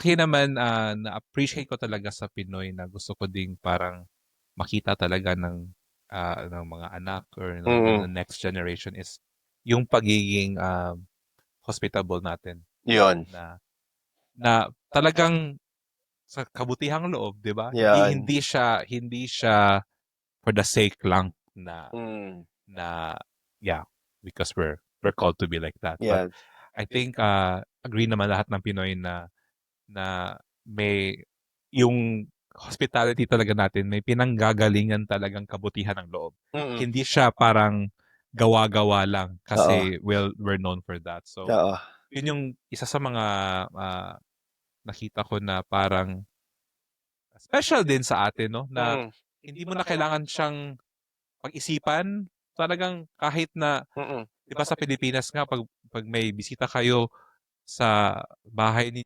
Akin naman, na-appreciate ko talaga sa Pinoy na gusto ko ding parang makita talaga ng mga anak or ng Mm. next generation is yung pagiging hospitable natin Yun. na na talagang sa kabutihang loob, 'di ba? Hindi Yan. hindi siya hindi siya for the sake lang na Mm. na yeah, because we're called to be like that. But Yan. I think agree naman lahat ng Pinoy na may yung hospitality talaga natin, may pinanggagalingan talagang kabutihan ng loob. Mm. Hindi siya parang gawa-gawa lang Oo. kasi we're known for that. So, Oo. yun yung isa sa mga nakita ko na parang special din sa atin, no? Na Mm. hindi mo na kailangan siyang pag-isipan. Talagang kahit na, Mm. di ba sa Pilipinas nga, pag may bisita kayo sa bahay ni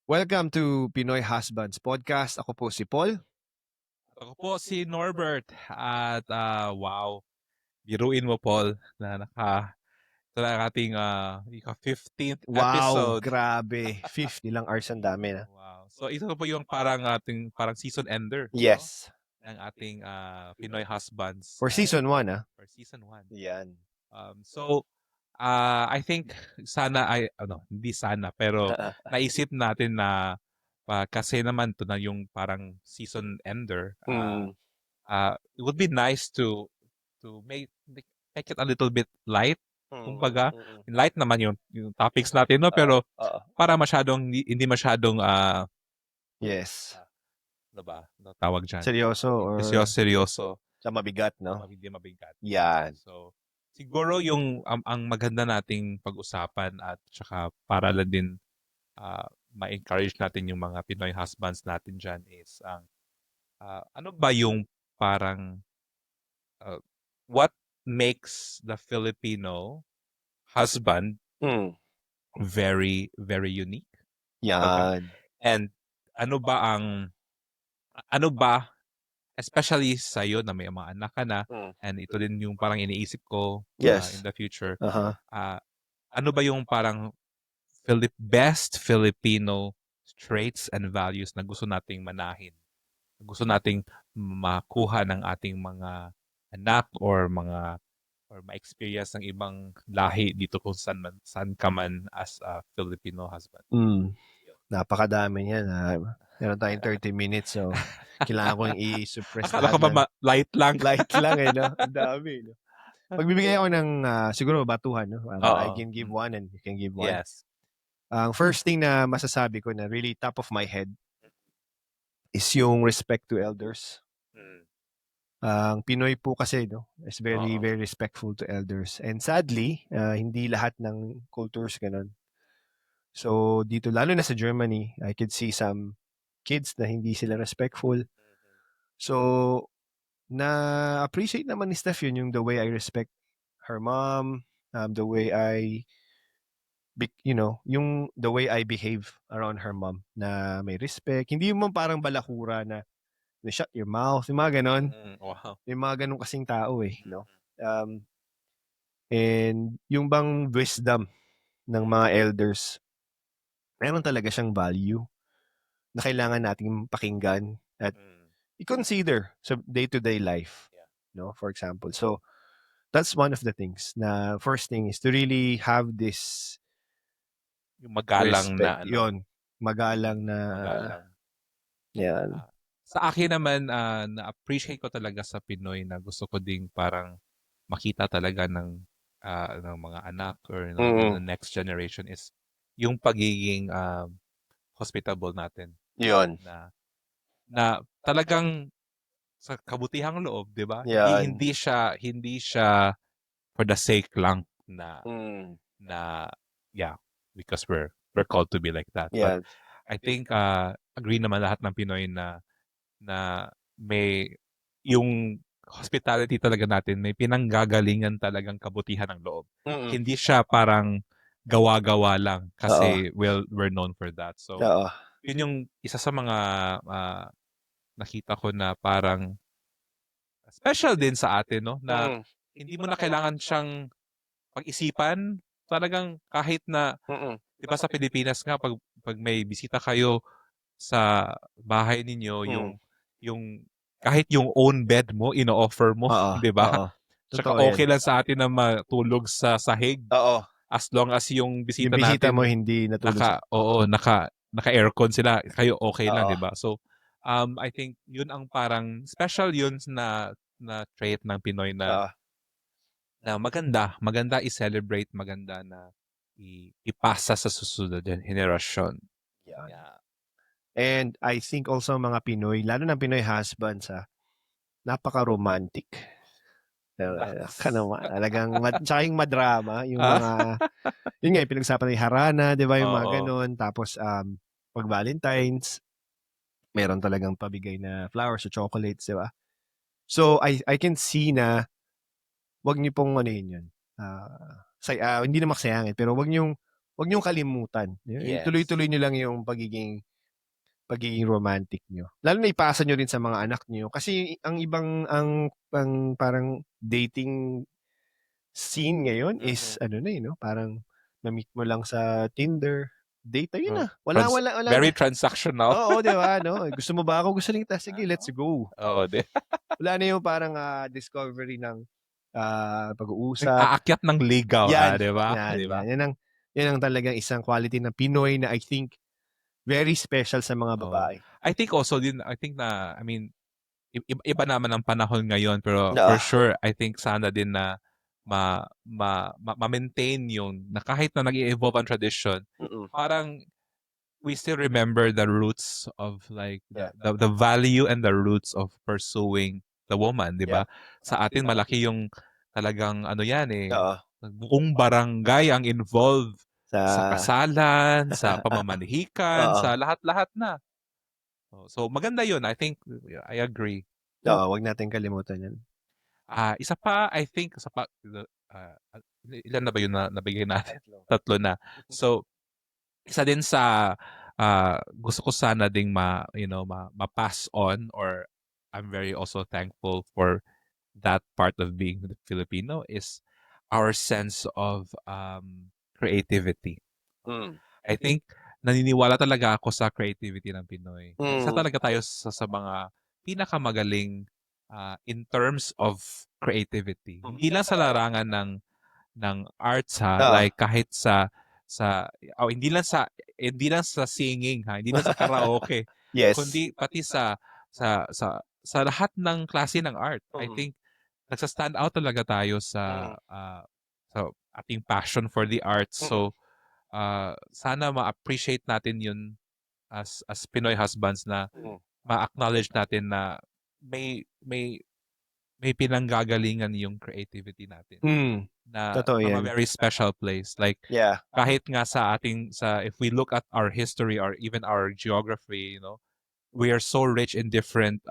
Welcome to Pinoy Husbands Podcast. Ako po si Paul. Ako po si Norbert at wow, biruin mo Paul na ito na ang ating 15th Wow, episode. grabe. 50 lang hours, ang dami na. Wow. So ito po yung parang season ender, no? Yes. Ng ating Pinoy Husbands For season 1, for season 1. Yan. So I think hindi sana pero naisip natin na kasi naman to na yung parang season ender. Mm. It would be nice to make it a little bit light. Kumbaga, light naman yung topics natin, no? Pero Oo. para masyadong hindi masyadong Yes. ano ba? Ano tawag diyan? Seryoso or Seryoso. Sa mabigat, no? Hindi mabigat. Yan. So, siguro yung ang maganda nating pag-usapan at saka para lang din ma-encourage natin yung mga Pinoy husbands natin diyan is ang ano ba yung parang what makes the Filipino husband Mm. very, very unique? Yan. And ano ba, especially sa'yo na may mga anak ka na, Mm. and ito din yung parang iniisip ko Yes. in the future, Uh-huh. ano ba yung parang best Filipino traits and values na gusto nating manahin? Gusto nating makuha ng ating mga anak or ma-experience ng ibang lahi dito kung saan ka man as a Filipino husband. Napakadami niyan. Meron tayong 30 minutes, so kailangan ko yung i-suppress Akala ko ba light lang? Light lang no? Ang dami, no? Magbibigay ako ng siguro batuhan, no? I can give one and you can give one. Yes. Ang first thing na masasabi ko na really top of my head is yung respect to elders. Ang Pinoy po kasi, no, is very, very respectful to elders. And sadly, hindi lahat ng cultures ganun. So, dito, lalo na sa Germany, I could see some kids na hindi sila respectful. So, na-appreciate naman ni Steph yun, yung the way I respect her mom, the way yung the way I behave around her mom, na may respect. Hindi yung parang balakura na shut your mouth, yung mga ganon. Wow. Yung mga ganon kasing tao no? And yung bang wisdom ng mga elders, meron talaga siyang value na kailangan nating pakinggan at i-consider sa day-to-day life. No? For example. So, that's one of the things na first thing is to really have this yung magalang respect. na Yun. Magalang na yan. Sa akin naman, na-appreciate ko talaga sa Pinoy na gusto ko ding parang makita talaga ng mga anak or ng next generation is yung pagiging hospitable natin. Yun. Na talagang sa kabutihang loob, 'di ba? Yan. Hindi siya for the sake lang na yeah, because we're called to be like that. Yan. But I think agree naman lahat ng Pinoy na may yung hospitality talaga natin, may pinanggagalingan talagang kabutihan ng loob. Hindi siya parang gawa-gawa lang kasi we're known for that. So, yun yung isa sa mga nakita ko na parang special din sa atin, no? Na Mm. hindi mo na kailangan siyang pag-isipan. Talagang kahit na, Mm. di ba sa Pilipinas nga, pag may bisita kayo sa bahay ninyo, yung kahit yung own bed mo, ino-offer mo, Oo, di ba? oo. Tsaka Totoo yan. okay lang sa atin na matulog sa sahig Oo. as long as yung Yung bisita bisita mo natin hindi natulog sa... naka-aircon sila, kayo okay lang, Oo. di ba? So, I think yun ang parang special yun na trait ng Pinoy Oo. na maganda i-celebrate, maganda na ipasa sa susunod na henerasyon. Yan. Yeah. And I think also mga Pinoy, lalo ng Pinoy husbands, napaka-romantic. Talagang, tsaka yung madrama, yung mga, yun nga, yung pinagsapan ng harana, di ba, yung mga Oo. ganun. Tapos, pag Valentine's, meron talagang pabigay na flowers o chocolates, di ba? So, I can see na, wag niyo pong ano yun. Hindi na maksayangin, pero wag niyong kalimutan. Yes. Tuloy-tuloy niyo lang yung pagiging romantic nyo. Lalo na ipasa nyo rin sa mga anak nyo. Kasi ang parang dating scene ngayon is, parang na-meet mo lang sa Tinder, date, yun na. Wala. Very transactional. Oo, di ba? No? Gusto mo ba ako? Gusto rin kita. Sige, let's go. Oo, Wala na yung parang discovery ng pag-uusap. Aakyat ng ligaw, di ba? Yan ang talagang isang quality ng Pinoy na I think very special sa mga babae. I think also din, iba naman ang panahon ngayon, pero No. for sure, I think sana din na ma-maintain yung, na kahit na nag-evolve ang tradition, parang we still remember the roots of like, the value and the roots of pursuing the woman, di ba? Sa atin, malaki yung talagang, buong barangay ang involved sa kasalan, sa pamamanhikan, sa lahat-lahat na. So maganda yun. I think I agree. Oo, wag natin kalimutan yan. Isa pa, I think, ilan na ba yun na nabigay natin? Tatlo na. So, isa din sa gusto ko sana ding ma-pass on, or I'm very also thankful for that part of being Filipino, is our sense of creativity. I think naniniwala talaga ako sa creativity ng Pinoy. Isa talaga tayo sa mga pinakamagaling in terms of creativity. Hindi lang sa larangan ng arts, like kahit hindi lang sa singing, hindi lang sa karaoke. Yes. Kundi pati sa lahat ng klase ng art. I think nagsa-stand out talaga tayo sa ating passion for the arts. So sana ma-appreciate natin yun as Pinoy husbands, na ma-acknowledge natin na may pinanggagalingan yung creativity natin. Na Totoo from yan. a very special place. Like, Yeah. kahit nga if we look at our history or even our geography, we are so rich in different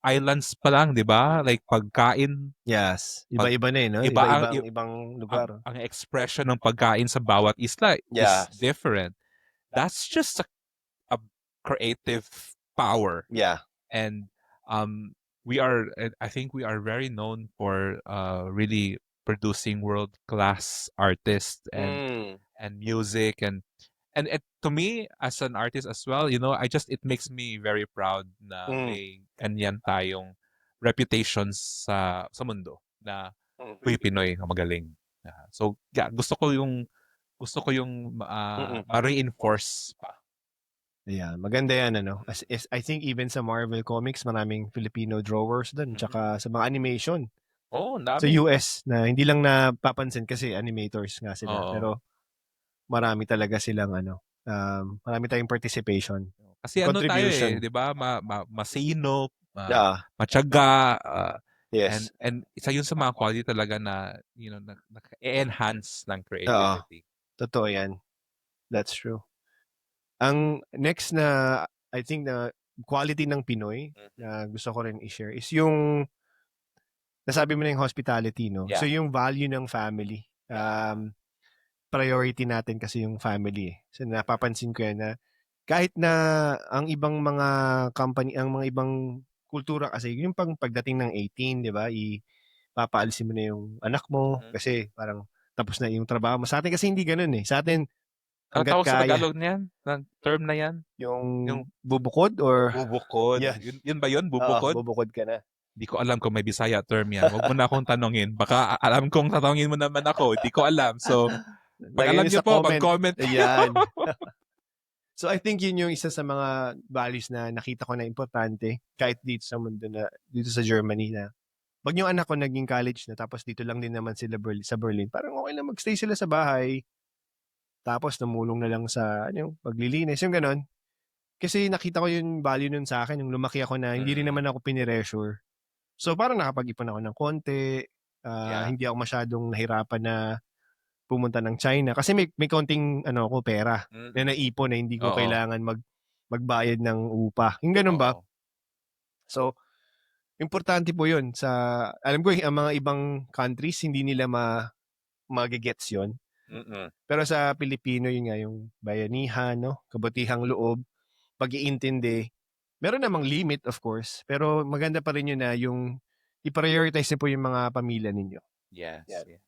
islands pa lang, di ba? Like, pagkain. Yes. Iba-iba na no? Ibang lugar. Ang expression ng pagkain sa bawat isla is different. That's just a creative power. Yeah. And I think we are very known for really producing world-class artists and music, and to me as an artist as well, it makes me very proud na may kanyan tayong reputations sa mundo na Pinoy ang magaling. So gusto ko yung ma-reinforce pa. Yeah, maganda yan, I think even sa Marvel Comics, maraming Filipino drawers doon, tsaka sa mga animation. Sa US, na hindi lang napapansin kasi animators nga sila, pero marami talaga silang marami tayong participation. Kasi tayo di ba? Masino, matyaga, Yes. and isa yun sa mga quality talaga na naka-enhance ng creativity. Totoo yan. That's true. Ang next na, I think na quality ng Pinoy na gusto ko rin i-share is yung, nasabi mo na yung hospitality, no? Yeah. So yung value ng family. Priority natin kasi yung family. So napapansin ko yan na kahit na ang ibang mga company, ang mga ibang kultura kasi, yung pagdating ng 18, di ba, papaalisin mo na yung anak mo kasi parang tapos na yung trabaho mo. Sa atin kasi hindi ganun eh. Sa atin, Ano hanggat tawag sa kaya, Tagalog niyan? Ng term na yan? yung Yung bubukod or, bubukod. yan, Yun ba yun? Bubukod? bubukod ka na. Di ko alam kung may Bisaya term yan. Huwag mo na akong tanongin. Baka alam kong tatanungin mo naman ako. Di ko alam. So, pag Lagay alam nyo niyo sa po, comment. mag-comment kayo. Ayan. So I think yun yung isa sa mga values na nakita ko na importante kahit dito sa mundo na dito sa Germany na pag yung anak ko naging college na tapos dito lang din naman sila sa Berlin, parang okay lang magstay sila sa bahay tapos tumulong na lang sa yung paglilinis, yung ganon. Kasi nakita ko yung value nun sa akin, yung lumaki ako na hindi rin naman ako piniressure. So parang nakapag-ipon ako ng konti, Yeah. hindi ako masyadong nahirapan na pumunta ng China kasi may konting ako pera na naipon na hindi ko Oo. kailangan magbayad ng upa. Yung ganun ba? Oo. So, importante po 'yun sa alam ko ang mga ibang countries hindi nila magegets 'yon. Pero sa Pilipino yun nga yung bayanihan, no? Kabutihang loob, pag-iintindi. Meron namang limit of course, pero maganda pa rin yun na yung i-prioritize niyo po yung mga pamilya ninyo. Yes. Yan. Yeah.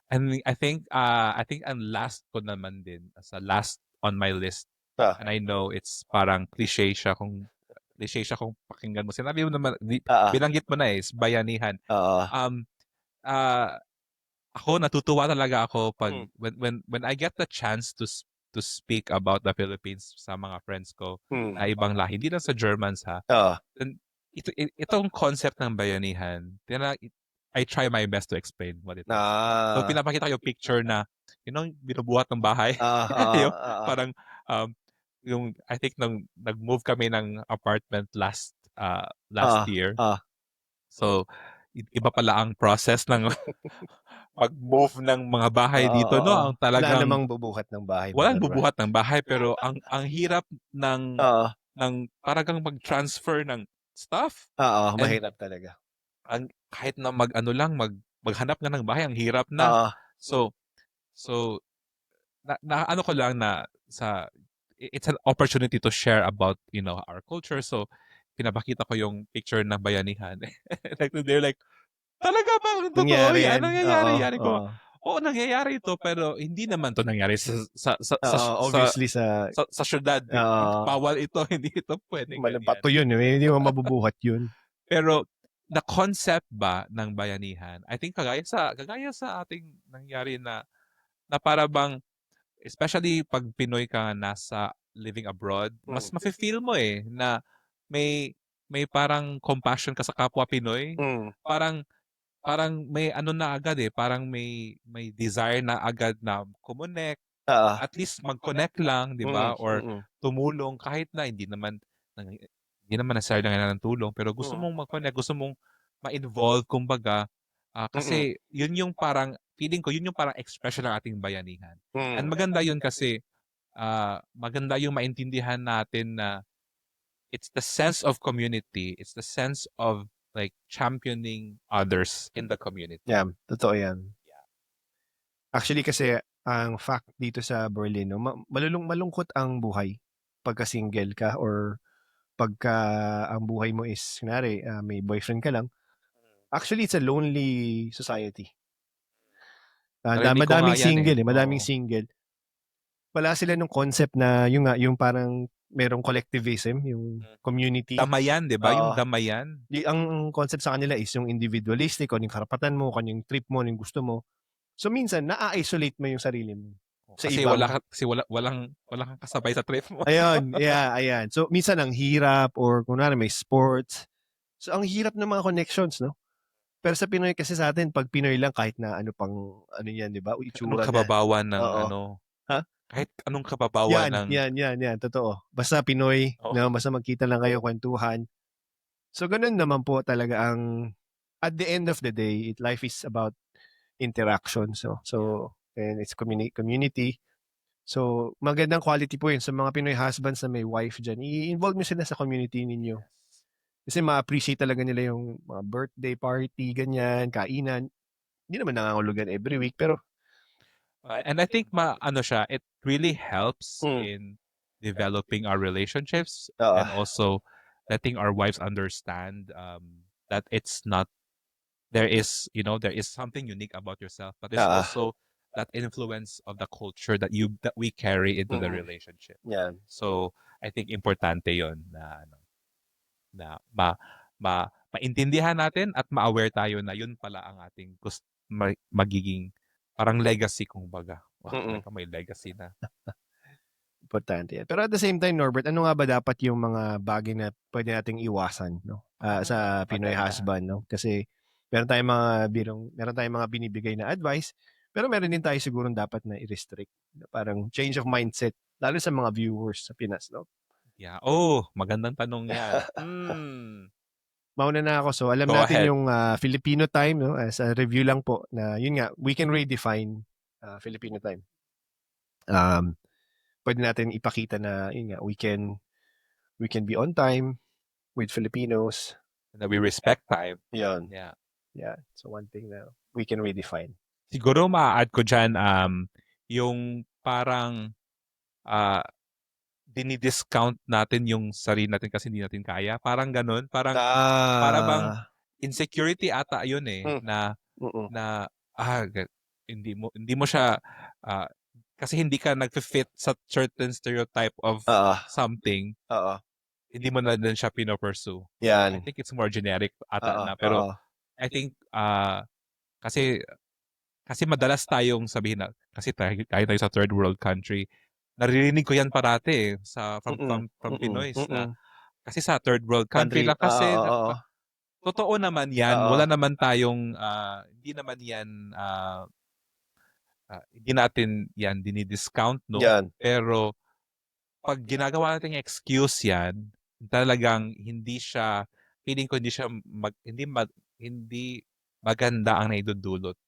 And I think ang last ko naman din, sa last on my list, and I know it's parang cliche siya kung pakinggan mo. Sinabi mo naman, binanggit mo na is bayanihan. Ako natutuwa talaga ako pag when I get the chance to speak about the Philippines sa mga friends ko na ibang lahi, hindi lang sa Germans ha. Then, itong concept ng bayanihan, I try my best to explain what it is. So pinapakita ko yung picture na binubuhat ng bahay. Yung parang yung I think nag-move kami ng apartment last year. So iba pala ang process ng pag-move ng mga bahay dito, no? Ang talagang wala namang bubuhat ng bahay. walang bubuhat ng bahay pero ang hirap ng parang mag-transfer ng stuff. Mahirap talaga. Kahit na maghanap nga ng bahay, ang hirap na. So ano ko lang na it's an opportunity to share about, our culture. So, pinapakita ko yung picture ng bayanihan. They're like, talaga ba? Totoo Nangyari yan? yan. Anong nangyayari yan? Oo. Oo, nangyayari ito, pero hindi naman to nangyari sa Obviously sa syudad. Bawal ito, hindi ito pwedeng bato yun. Hindi mo mabubuhat yun. Pero the concept ba ng bayanihan, I think kagaya sa ating nangyari na para bang, especially pag Pinoy ka nasa living abroad, mas mafe-feel mo na may parang compassion ka sa kapwa Pinoy. Parang may ano na agad parang may desire na agad na kumonect. At least mag-connect lang, 'di ba? Or tumulong kahit na hindi naman necessarily nangailangan ng tulong, pero gusto mong mag-connect, gusto mong ma-involve kumbaga. Kasi yun yung parang feeling ko, yun yung parang expression ng ating bayanihan. And maganda yun kasi maganda yung maintindihan natin na it's the sense of community, it's the sense of like championing others in the community. Yeah, totoo yan. Actually kasi ang fact dito sa Berlin, malungkot ang buhay pagka single ka or pagka ang buhay mo is kunwari may boyfriend ka lang. Actually, it's a lonely society. Madaming single madaming single. Wala sila nung concept na yung parang merong collectivism, yung community. Damayan, 'di ba? Yung damayan. Ang concept sa kanila is yung individualistic, kung yung karapatan mo, kung yung trip mo, yung gusto mo. So minsan na-isolate mo yung sarili mo. Kasi walang kang kasabay sa trip mo. Ayan. So minsan ang hirap or kunwari may sports. So ang hirap ng mga connections, no? Pero sa Pinoy kasi sa atin, pag Pinoy lang kahit na ano yan, 'di ba? Itsura Anong kababawan ng Ha? Kahit anong kababawan ng Yan, totoo. Basta Pinoy, no, basta magkita lang kayo, kwentuhan. So ganun naman po talaga at the end of the day, life is about interaction. So and it's community. So magandang quality po yun sa mga Pinoy husbands na may wife dyan. I-involve nyo sila sa community ninyo. Kasi ma-appreciate talaga nila yung mga birthday party, ganyan, kainan. Hindi naman nangangulugan every week, pero and I think it really helps in developing our relationships Oo. and also letting our wives understand that it's not there is something unique about yourself, but there's Oo. also that influence of the culture that we carry into the Mm. relationship. Yan. So I think importante 'yon na maintindihan natin at ma-aware tayo na yun pala ang ating magiging parang legacy kumbaga. Wow, Mm. talaga may legacy na. Importante yan. Pero at the same time, Norbert, ano nga ba dapat yung mga bagay na pwede nating iwasan, no? Sa Pinoy maganda. husband, no? Kasi meron tayong mga binibigay na advice, pero meron din tayo siguro dapat na i-restrict. Parang change of mindset, lalo sa mga viewers sa Pinas, no? Yeah. Oh, magandang tanong yan. Mauna na ako. So, alam Go natin ahead. yung Filipino time, no? As a review lang po na, yun nga, we can redefine Filipino time. Pwede natin ipakita na, yun nga, we can be on time with Filipinos. Na we respect time. Yan. Yeah. Yeah. So, one thing na we can redefine. Siguro ma-add ko dyan yung parang dinidiscount natin yung sarili natin kasi hindi natin kaya. Parang ganun. Parang para bang insecurity ata yun na hindi mo siya kasi hindi ka nagfi-fit sa certain stereotype of something. Hindi mo na din siya pino-pursue. Yan. I think it's more generic ata na. Pero I think kasi madalas tayong sabihin na kasi tayo sa third world country. Naririnig ko yan parati from Pinoys na kasi sa third world country lang kasi totoo naman yan. Wala naman tayong hindi natin yan dinidiscount, no? Yan. Pero pag ginagawa natin excuse yan, talagang feeling ko hindi maganda ang naidudulot.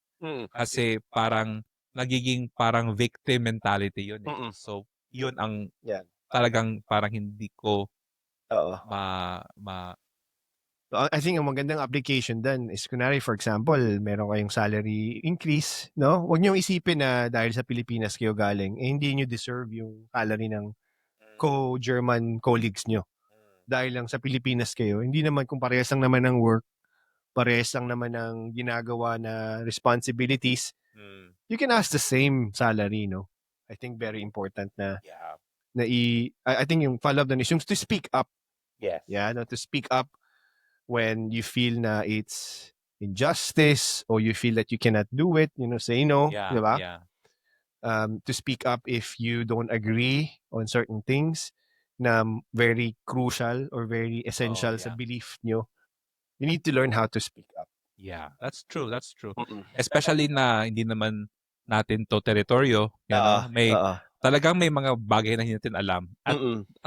Kasi parang nagiging parang victim mentality yun. So, yun ang talagang parang hindi ko I think ang magandang application dun is, kunwari, for example, meron kayong salary increase, no? Huwag niyong isipin na dahil sa Pilipinas kayo galing, hindi niyo deserve yung salary ng co-German colleagues niyo. Dahil lang sa Pilipinas kayo, hindi naman kung parehas lang naman ng work, parehas lang naman ng ginagawa na responsibilities, you can ask the same salary, no? I think very important na I think yung follow-up dun is yung to speak up. Yes. Yeah, no, to speak up when you feel na it's injustice or you feel that you cannot do it, say no, Yeah. di ba? Yeah. To speak up if you don't agree on certain things na very crucial or very essential sa belief nyo. You need to learn how to speak up. Yeah, that's true. That's true. Especially na hindi naman natin to teritoryo, talagang may mga bagay na hindi natin alam. At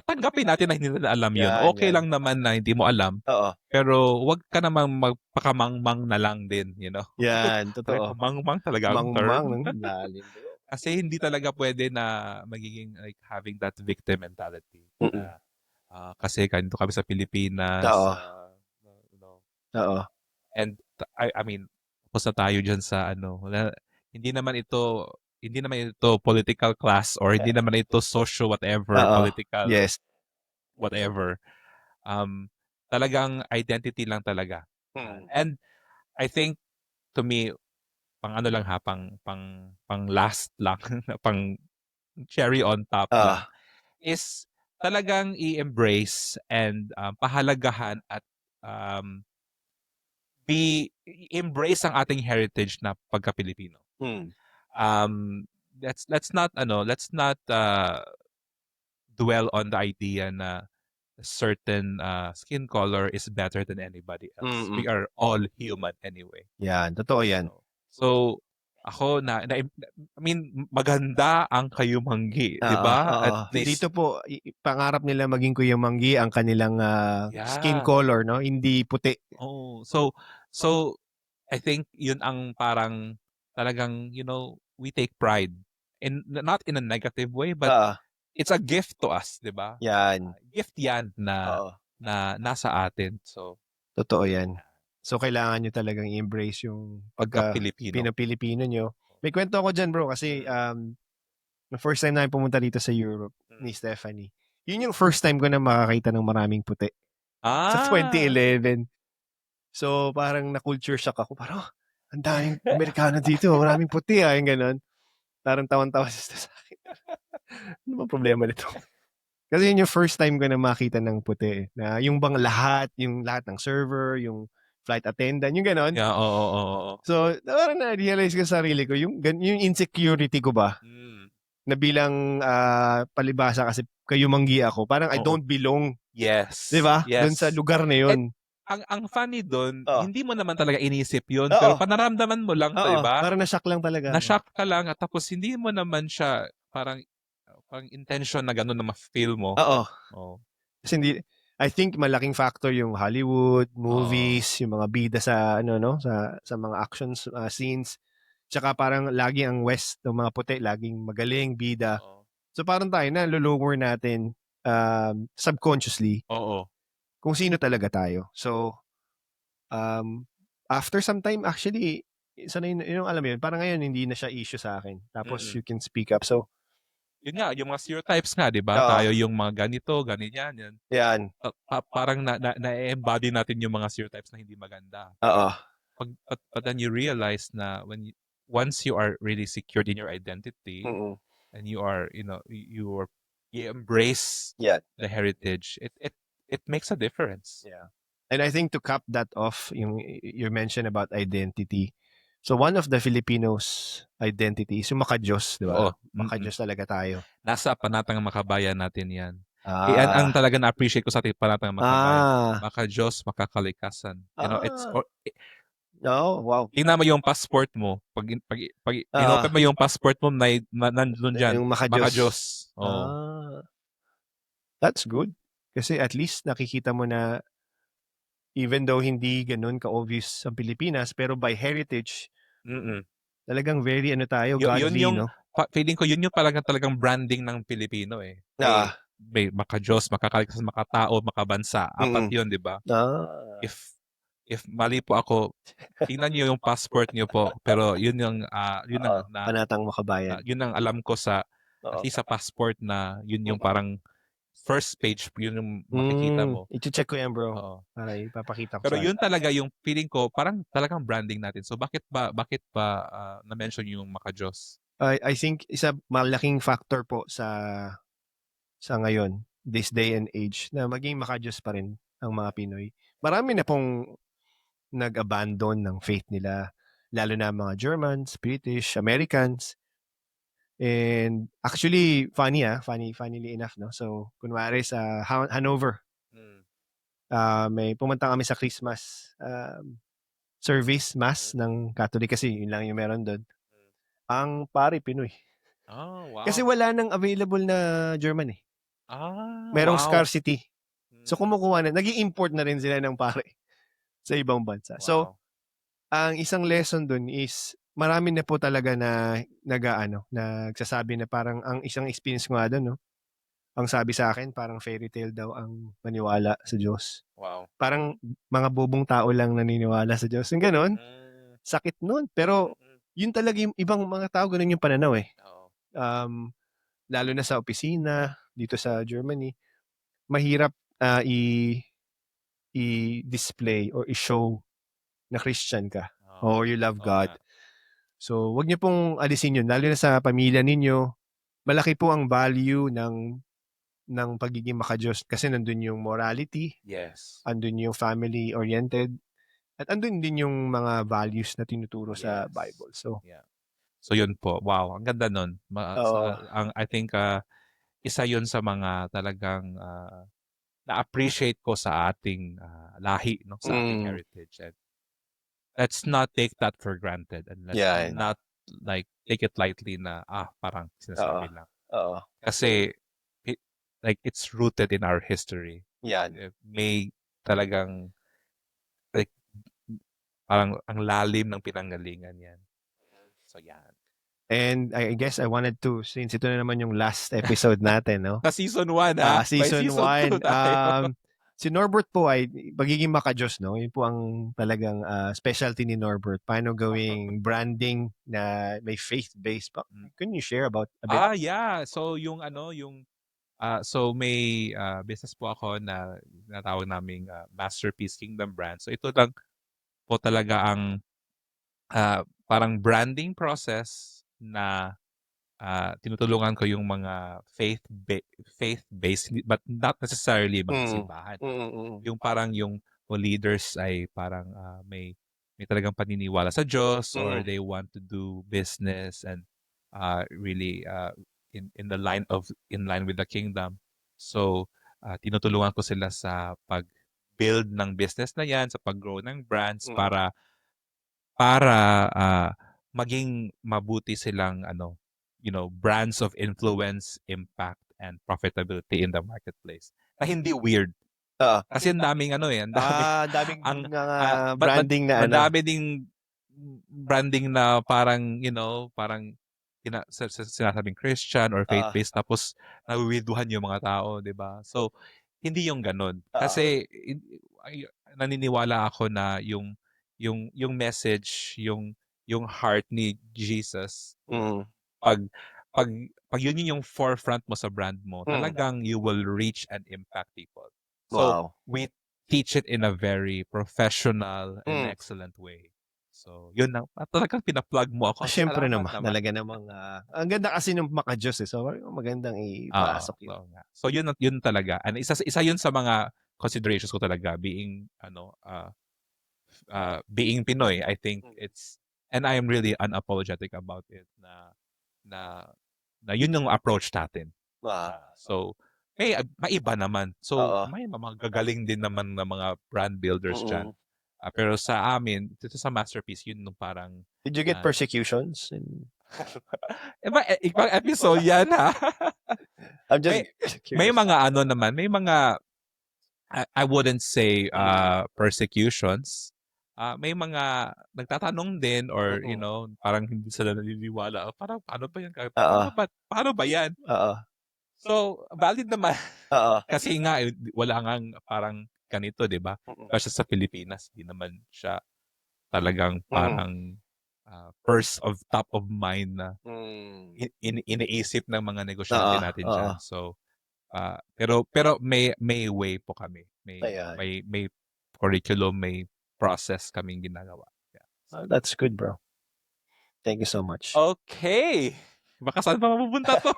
tanggapin natin na hindi natin alam yun. Okay lang naman na hindi mo alam. Pero wag ka namang magpakamangmang na lang din, Yan, totoo. Mangmang talaga ang Mangmang term. ng lalim. Kasi hindi talaga pwede na magiging like having that victim mentality. Kasi ganito kami sa Pilipinas. And I mean, tapos na tayo dyan sa hindi naman ito political class or hindi naman ito social whatever, political whatever. Talagang identity lang talaga. And I think to me pang last lang pang cherry on top lang is talagang i-embrace and pahalagahan at embrace ang ating heritage na pagka-Pilipino. Let's not dwell on the idea na certain skin color is better than anybody else. We are all human anyway. Yan, totoo yan. So ako I mean, maganda ang kayumanggi, di ba? At least, dito po, pangarap nila maging Kuya Manggi ang kanilang skin color, no? Hindi puti. Oh, so I think yun ang parang talagang, we take pride. Not in a negative way, but it's a gift to us, di ba? Yan. Gift yan na nasa atin. So, totoo yan. So, kailangan nyo talagang i-embrace yung Pilipino nyo. May kwento ako dyan, bro, kasi the first time namin pumunta dito sa Europe ni Stephanie, Yun yung first time ko na makakita ng maraming puti. Sa 2011. So, parang na-culture shock ako. Parang, ang daming Amerikano dito. Maraming puti, yung ganon. Parang tawan-tawa siya sa akin. Ano ba problema nito? Kasi yun yung first time ko na makita ng puti. Na yung bang lahat ng server, yung flight attendant, yung ganon. Yeah, oo. So, parang na-realize ko sa sarili ko, yung insecurity ko ba, na bilang palibasa kasi kayumanggi ako, parang I Oo. don't belong, Yes. di ba? Yes. Doon sa lugar na yun. Ang funny doon, Oo. hindi mo naman talaga inisip yun, Oo. pero panaramdaman mo lang, Oo, di ba? parang na-shock lang talaga. Na-shock ka lang at tapos hindi mo naman siya parang intention na gano'n na ma-feel mo. Oo. Oh. Kasi hindi, I think malaking factor yung Hollywood, movies, yung mga bida sa sa mga action scenes. Tsaka parang lagi ang West, ng mga puti, laging magaling, bida. Oo. So parang tayo na lower natin subconsciously Oo. kung sino talaga tayo. So after some time actually sanay yung alam mo yun, parang ngayon hindi na siya issue sa akin. Tapos you can speak up. So yun nga, yung mga stereotypes nga, di ba? Oo. Tayo yung mga ganito, ganyan, yan. yan. Parang na-embody natin yung mga stereotypes na hindi maganda. Oo. But then you realize na once you are really secured in your identity and you are, you embrace Yeah. the heritage, it makes a difference. Yeah. And I think to cap that off, you mentioned about identity. So one of the Filipinos' identity is yung makadiyos, di ba? Oo. Makadiyos talaga tayo. Nasa panatang makabayan natin yan. Ang talaga na-appreciate ko sa ating panatang makabayan. Maka-Diyos, makakalikasan. It's... Oh, wow. Tingnan mo yung passport mo. Pag inopen mo yung passport mo, nandun dyan. Yung makadiyos. Maka-Diyos. Oh. That's good. Kasi at least nakikita mo na even though hindi ganun ka-obvious sa Pilipinas, pero by heritage, talagang very tayo, godly, yun yung, no? feeling ko, yun yung talagang branding ng Pilipino eh. May maka-Diyos, makakalikasan, makatao, makabansa. Apat yun, di ba? If mali po ako, tingnan niyo yung passport niyo po. Pero yun yung, panatang makabayan. Yun ang alam ko sa, at least sa passport na yun yung parang first page, yun yung makikita mo. I-check ko yan, bro. Oo. Para ipapakita ko Pero sa yun talaga yung feeling ko, parang talagang branding natin. So bakit ba na-mention yung maka-Diyos? I think isa malaking factor po sa ngayon, this day and age, na maging makadiyos pa rin ang mga Pinoy. Marami na pong nag-abandon ng faith nila, lalo na mga Germans, British, Americans. And actually, funnily enough, no? So, kunwari sa Hanover, may pumunta kami sa Christmas service, mass ng Catholic kasi yun lang yung meron doon. Ang pare Pinoy. Oh, wow. Kasi wala nang available na German eh. Merong scarcity. So kumukuha na, nag-i-import na rin sila ng pare sa ibang bansa. Wow. So, ang isang lesson dun is marami na po talaga na nagsasabi na parang ang isang experience ko nga dun, no? Ang sabi sa akin, parang fairy tale daw ang maniwala sa Diyos. Wow. Parang mga bubong tao lang naniniwala sa Diyos. Yung ganon, sakit nun. Pero yun talaga yung ibang mga tao, ganun yung pananaw eh. Lalo na sa opisina, dito sa Germany, mahirap i-display or i-show na Christian ka or you love God. So, wag niyo pong alisin yun. Lalo na sa pamilya ninyo, malaki po ang value ng pagiging makadiyos kasi nandun yung morality, andun yung family-oriented, at andun din yung mga values na tinuturo sa Bible. So, yun po. Wow, ang ganda nun. I think isa yun sa mga talagang na-appreciate ko sa ating lahi, no? Sa ating heritage. And let's not take that for granted. And let's not like take it lightly na parang sinasabi lang. Kasi like it's rooted in our history. May talagang like parang ang lalim ng pinanggalingan yan. So yan. And I guess I wanted to, since ito na naman yung last episode natin, no? Sa season 1, Season 1. 2 si Norbert po ay pagiging makadiyos, no? Yun po ang talagang specialty ni Norbert. Paano gawing branding na may faith-based. Can you share about a bit? Yeah. So yung So may business po ako na natawag naming Masterpiece Kingdom Brand. So ito lang po talaga ang parang branding process na tinutulungan ko yung mga faith-based, but not necessarily mga simbahan. Yung parang yung leaders ay parang may talagang paniniwala sa Diyos, or they want to do business and really in line with the kingdom. So tinutulungan ko sila sa pag-build ng business na yan, sa pag-grow ng brands para maging mabuti silang brands of influence, impact, and profitability in the marketplace. Na hindi weird. Oo. Kasi ang daming ang daming but branding na madami ding branding na parang, parang sinasabing Christian or faith-based, tapos nawiwirduhan yung mga tao, di ba? So, hindi yung ganun. Kasi naniniwala ako na yung message, yung heart ni Jesus, pag yun yung forefront mo sa brand mo, talagang you will reach and impact people. So, we teach it in a very professional and excellent way. So, yun na. Talagang pinaplug mo ako. Siyempre Salamat naman. Talaga namang, ang ganda kasi ng maka-Diyos eh. So, magandang ipasok yun. Oo nga. So, yun talaga. And isa yun sa mga considerations ko talaga, being Pinoy. I think and I am really unapologetic about it na yun yung approach natin. So, may iba naman. So, may magagaling din naman ng mga brand builders dyan. Pero sa amin, dito sa Masterpiece, yun nung parang... Did you get persecutions? Ibang episode yan, ha? I'm just may curious. mga naman, may mga, I wouldn't say persecutions. May mga nagtatanong din, or parang hindi sila naniniwala. Parang paano ba yan? Paano ba yan? So, valid naman. Kasi nga, wala ngang parang ganito, di ba? Kasi sa Pilipinas, di naman siya talagang parang top of mind na iniisip ng mga negosyante natin dyan. So, pero may way po kami. May curriculum, may process kaming ginagawa. Yeah. That's good, bro. Thank you so much. Okay. Baka saan pa mapupunta to?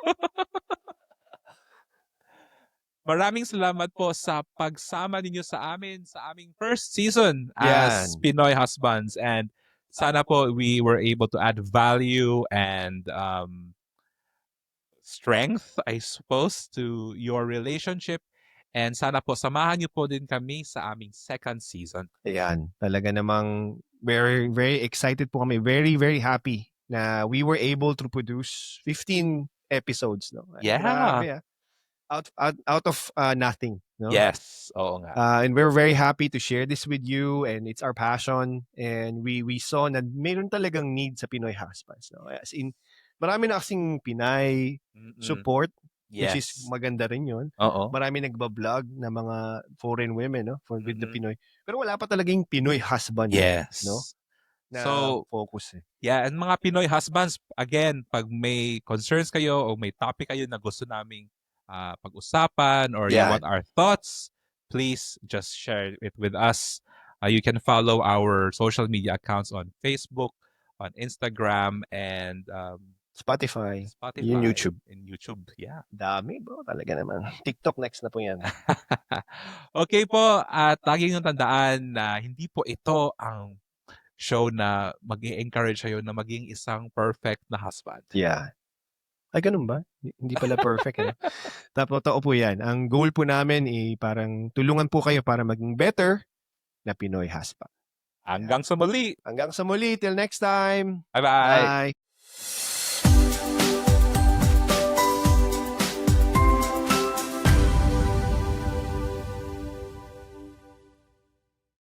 Maraming salamat po sa pagsama ninyo sa amin sa aming first season as Pinoy Husbands. And sana po we were able to add value and strength, I suppose, to your relationship. And sana po samahan niyo po din kami sa aming second season. Ayan. Talaga namang very, very excited po kami. Very, very happy na we were able to produce 15 episodes. No? Yeah. Grabe, out of nothing. No? Yes. Oo nga. And we're very happy to share this with you, and it's our passion, and we saw na mayroon talagang need sa Pinoy Husbands. No? As in, marami na kasing Pinay support, which is maganda rin yun. Marami nagbablog na mga foreign women, no, with the Pinoy. Pero wala pa talagang Pinoy husband. Yes. No? Na so, focus eh. Yeah, and mga Pinoy husbands, again, pag may concerns kayo o may topic kayo na gusto naming pag-usapan, or you want our thoughts, please just share it with us. You can follow our social media accounts on Facebook, on Instagram, and Spotify, in YouTube. In YouTube, yeah. Dami, bro. Talaga naman. TikTok next na po yan. Okay po, at lagi niyong tandaan na hindi po ito ang show na mag-i-encourage kayo na maging isang perfect na husband. Yeah. Ay, ganun ba? Hindi pala perfect. Tapos, totoo po yan. Ang goal po namin parang tulungan po kayo para maging better na Pinoy husband. Hanggang sa muli. Hanggang sa muli. Till next time. Bye-bye. Bye.